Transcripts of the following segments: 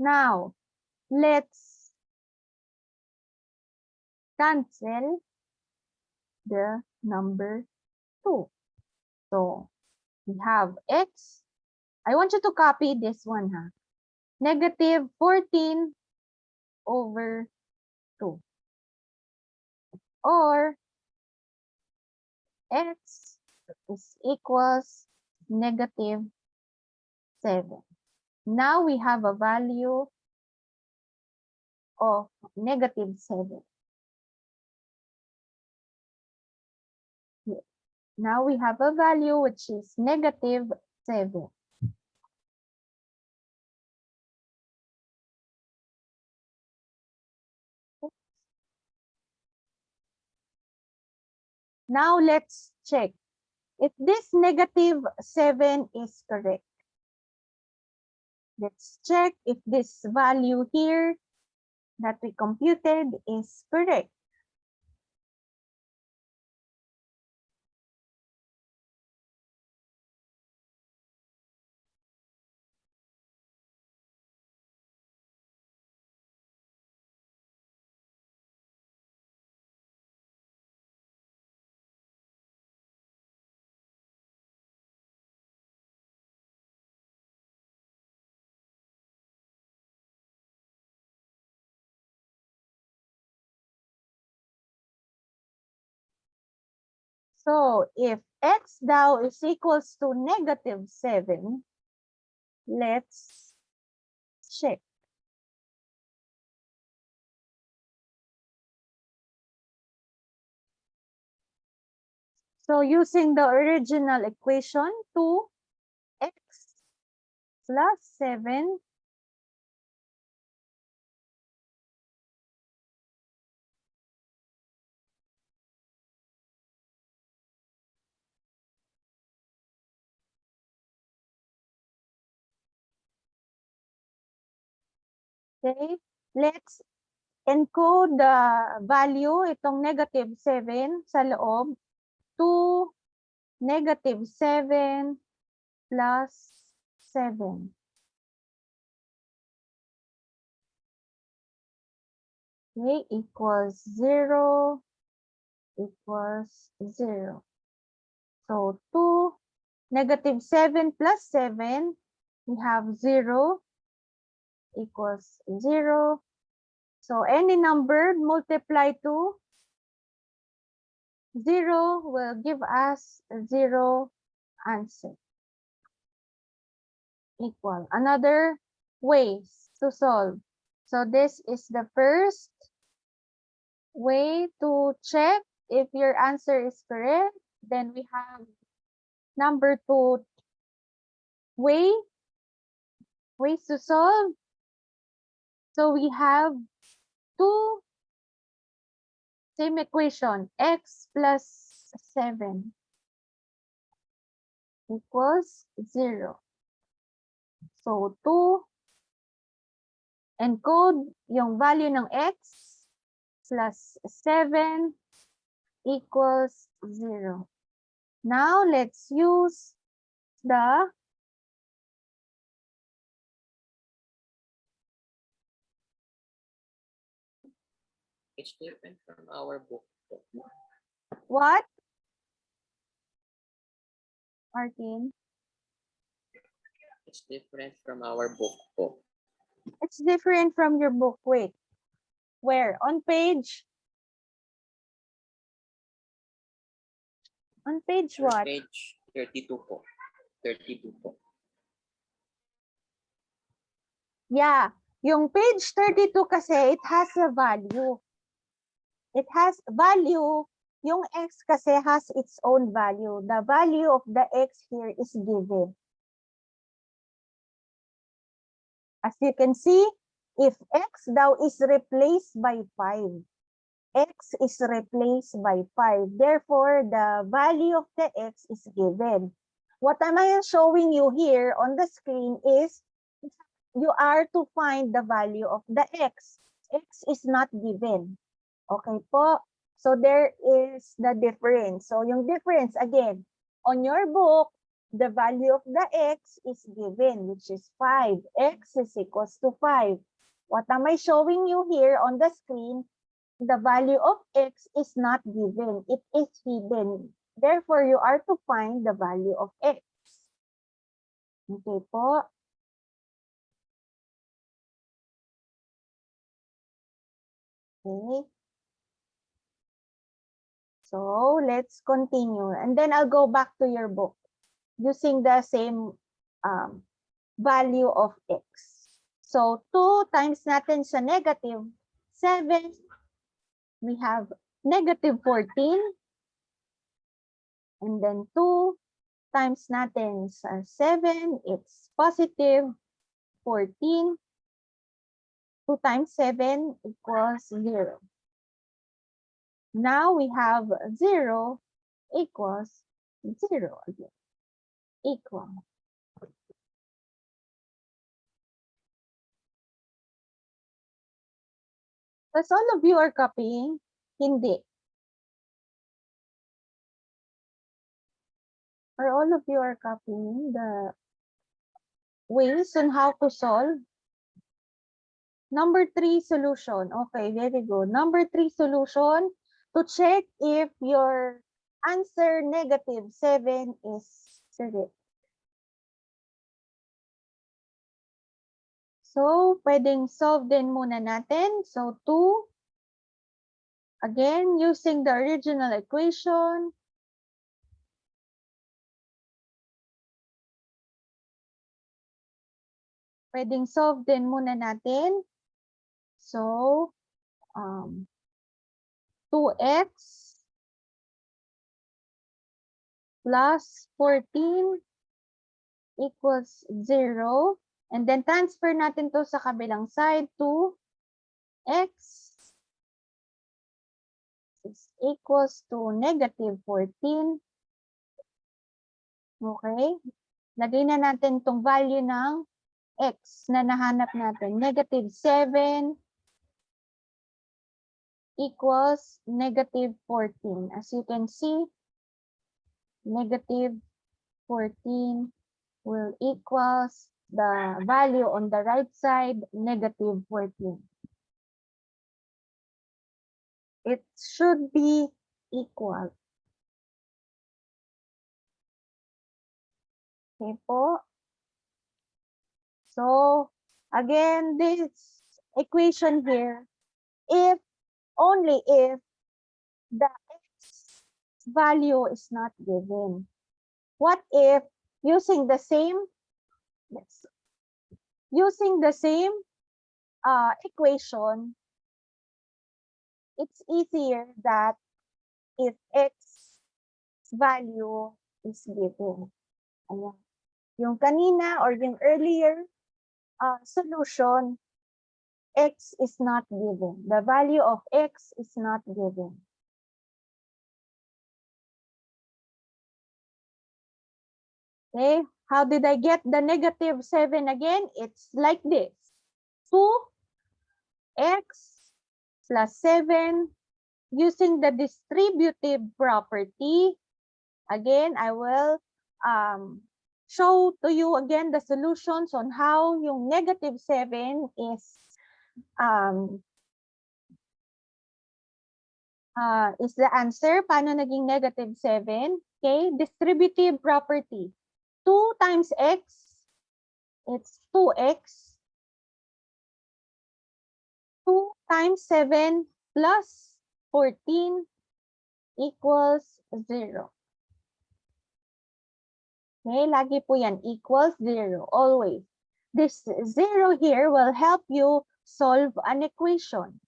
Now, let's cancel the number 2. So, we have x. I want you to copy this one, ha? Negative 14 over 2. Or x is equals negative 7. Now we have a value of negative 7. Here. Now we have a value which is negative 7. Now let's check if this negative 7 is correct. Let's check if this value here that we computed is correct. So if x daw is equals to negative 7, let's check. So using the original equation, 2x plus 7 okay, let's encode the value, itong negative 7 sa loob, 2 negative 7 plus 7. Okay, equals 0, equals 0. So 2 negative 7 plus 7, we have 0 equals 0. So any number multiplied to 0 will give us 0 answer. Equal. Another ways to solve. So this is the first way to check if your answer is correct. Then we have number 2 ways to solve. So we have 2 same equation, x plus 7 equals 0. So 2 encode yung value ng x plus 7 equals 0. Now let's use the It's different from our book. what? Martin? It's different from our book. It's different from your book. Wait. Where? On page? On page what? Page 32 po. 32 po. Yeah. Yung page 32 kasi, it has a value. It has value. Yung x kasi has its own value. The value of the x here is given. As you can see, if x daw is replaced by 5, x is replaced by 5. Therefore, the value of the x is given. What am I showing you here on the screen is you are to find the value of the x. X is not given. Okay po? So there is the difference. So yung difference, again, on your book, the value of the x is given, which is 5. X is equals to 5. What am I showing you here on the screen? The value of x is not given. It is hidden. Therefore, you are to find the value of x. Okay po. Okay. So, let's continue. And then I'll go back to your book using the same value of x. So, 2 times natin sa negative 7, we have negative 14. And then 2 times natin sa 7, it's positive 14. 2 times 7 equals 0. Now we have 0 equals 0 again. Equal. Because all of you are copying, hindi. Or all of you are copying the ways on how to solve. Number 3 solution. Okay, very good. Number 3 solution to check if your answer negative 7 is correct. So, pwedeng solve din muna natin. So, 2. Again, using the original equation. Pwedeng solve din muna natin. So, 2x plus 14 equals 0. And then transfer natin to sa kabilang side. 2x is equals to negative 14. Okay? Lagay na natin itong value ng x na nahanap natin. Negative 7 equals negative 14. As you can see, negative 14 will equals the value on the right side, negative 14. It should be equal. Okay po. So, again, this equation here, if only if the x value is not given. What if using the same equation, it's easier that if x value is given. Ayan. Yung kanina or yung earlier solution, x is not given. The value of x is not given. Okay, how did I get the negative 7 again? It's like this. 2x plus 7 using the distributive property. Again, I will show to you again the solutions on how yung negative 7 is the answer. Paano naging negative 7? Okay, distributive property. 2 times x, it's 2x. 2 times 7 plus 14 equals 0. Okay, lagi po yan, equals 0, always. This 0 here will help you solve an equation.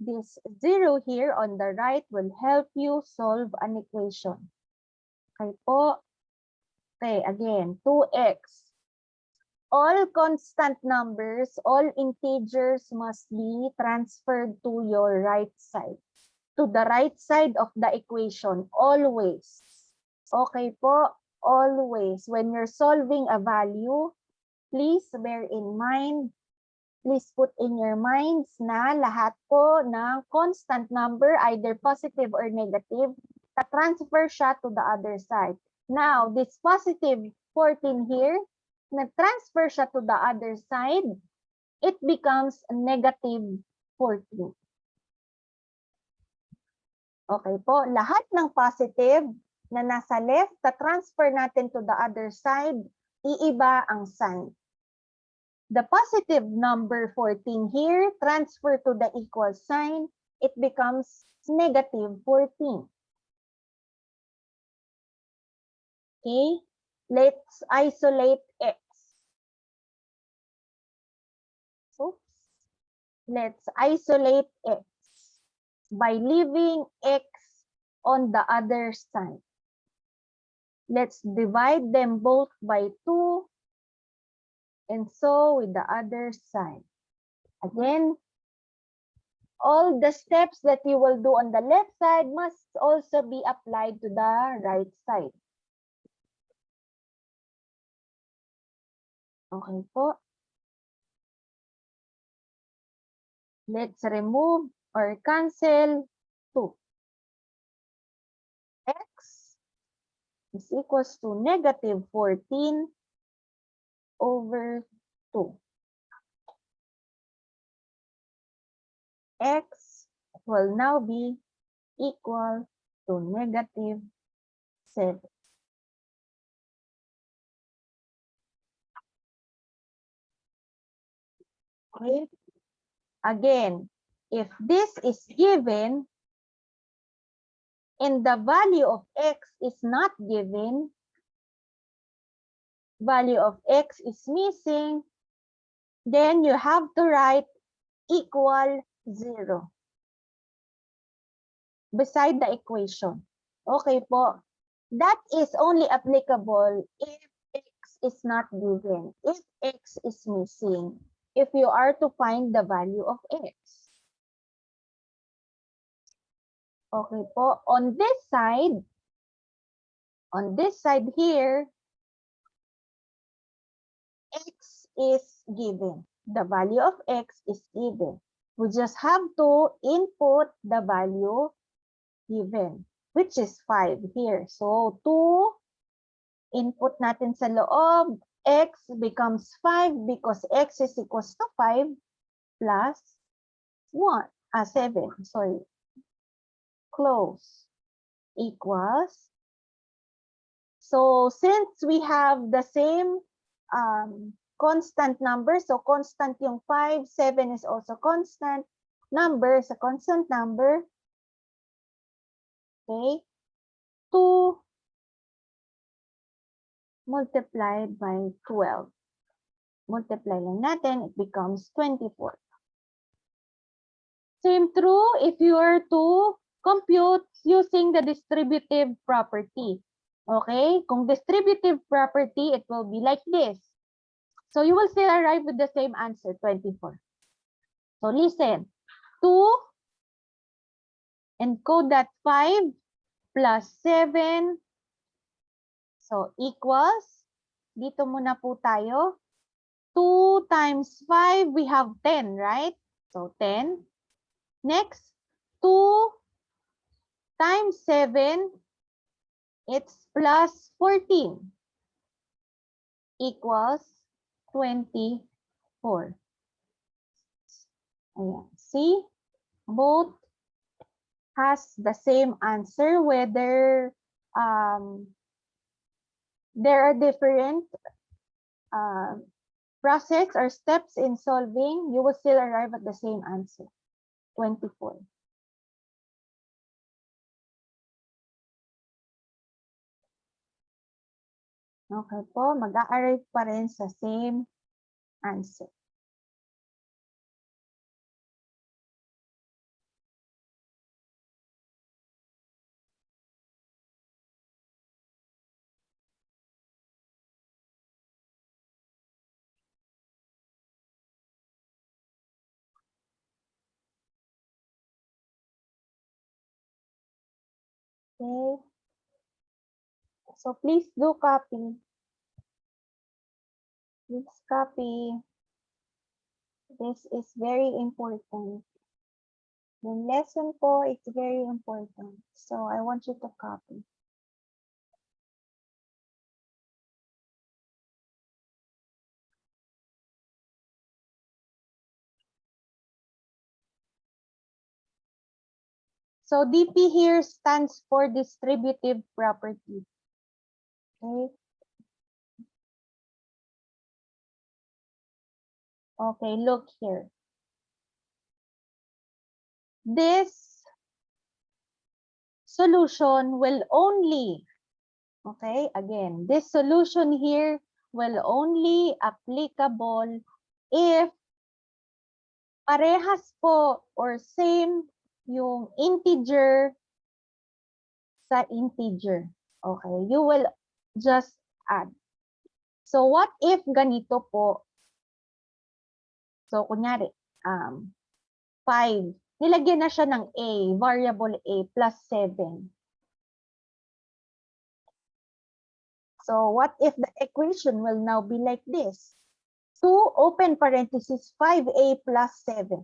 This 0 here on the right will help you solve an equation. Okay po. Okay, again, 2x. All constant numbers, all integers must be transferred to your right side. To the right side of the equation, always. Okay po, always. When you're solving a value, please bear in mind, please put in your minds na lahat po ng constant number, either positive or negative, transfer siya to the other side. Now, this positive 14 here, na-transfer siya to the other side, it becomes negative 14. Okay po, lahat ng positive na nasa left, ta-transfer natin to the other side, iiba ang sign. The positive number 14 here, transfer to the equal sign, it becomes negative 14. Okay, let's isolate x. Oops. Let's isolate x by leaving x on the other side. Let's divide them both by 2 and so with the other side. Again, all the steps that you will do on the left side must also be applied to the right side. Okay po. Let's remove or cancel 2. X is equals to negative 14 over 2. X will now be equal to negative 7. Okay. Again, if this is given and the value of x is not given, value of x is missing, then you have to write equal 0 beside the equation. Okay po. That is only applicable if x is not given, if x is missing, if you are to find the value of x. Okay po, on this side here, x is given. The value of x is given. We just have to input the value given, which is 5 here. So 2, input natin sa loob, x becomes 5 because x is equals to 5 plus 7, sorry. Close equals. So since we have the same constant number, so constant yung 5, 7 is also constant number, is a constant number. Okay, 2 multiplied by 12. Multiply lang natin, it becomes 24. Same true if you are to compute using the distributive property. Okay, kung distributive property, it will be like this. So you will still arrive with the same answer, 24. So listen, 2, encode that 5 plus 7. So equals, dito muna po tayo. 2 times 5, we have 10, right? So 10. Next, 2 times 7, it's plus 14 equals 24. Ayan. See, both has the same answer, whether there are different process or steps in solving, you will still arrive at the same answer, 24. Okay po, mag-a-arrive pa rin sa same answer. Okay. So please do copy. Please copy. This is very important. The lesson po is very important. So I want you to copy. So DP here stands for distributive property. Okay. Okay, look here. This solution will only, okay, again, this solution here will only applicable if parehas po or same yung integer sa integer. Okay, you will just add. So what if ganito po? So kunyari, 5. Nilagyan na siya ng a, variable a, plus 7. So what if the equation will now be like this? 2 open parenthesis 5a plus 7.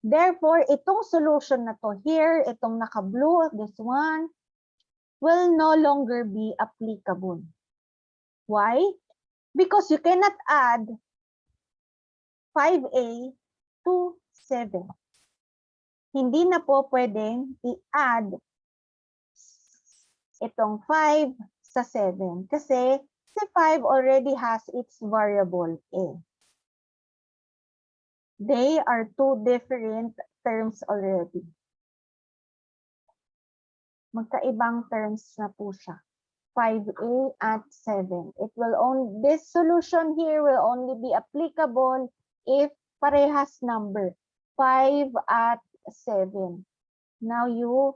Therefore, itong solution na to here, itong naka-blue, this one, will no longer be applicable. Why? Because you cannot add 5a to 7. Hindi na po pwedeng i-add itong 5 sa 7 kasi si 5 already has its variable a. They are two different terms already. Magkaibang terms na po siya. 5a at 7. This solution here will only be applicable if parehas number. 5 at 7. Now you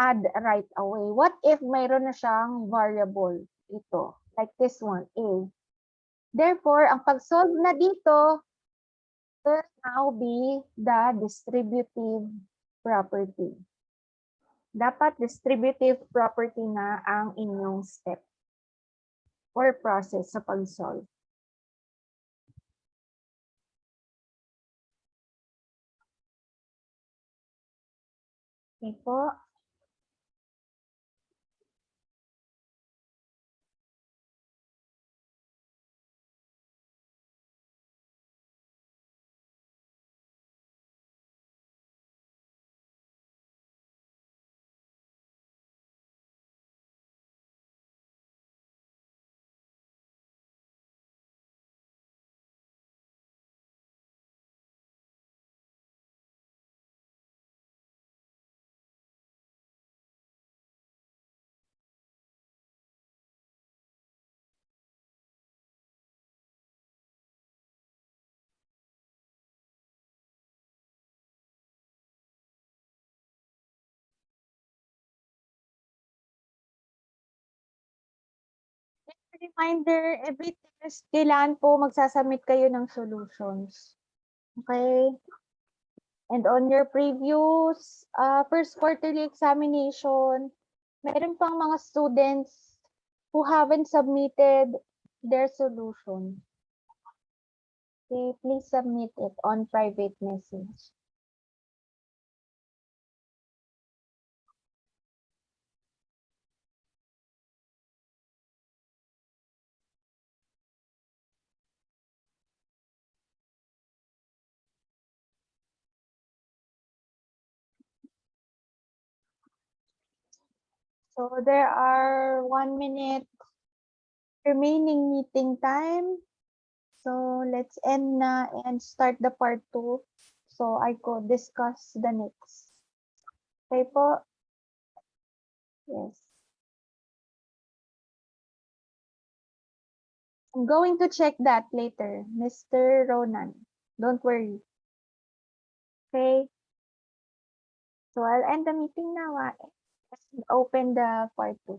add right away. What if mayroon na siyang variable? Ito, like this one, a. Therefore, ang pag-solve na dito will now be the distributive property. Dapat distributive property na ang inyong step or process sa pag-solve. Okay po. Reminder, every test, kailangan po magsasubmit kayo ng solutions. Okay? And on your previous first quarterly examination, meron pang mga students who haven't submitted their solution. Okay, please submit it on private message. So there are 1 minute remaining meeting time. So let's end na and start the part 2. So I could discuss the next. Okay po? Yes. I'm going to check that later, Mr. Ronan. Don't worry. Okay? So I'll end the meeting now. Open the part 2.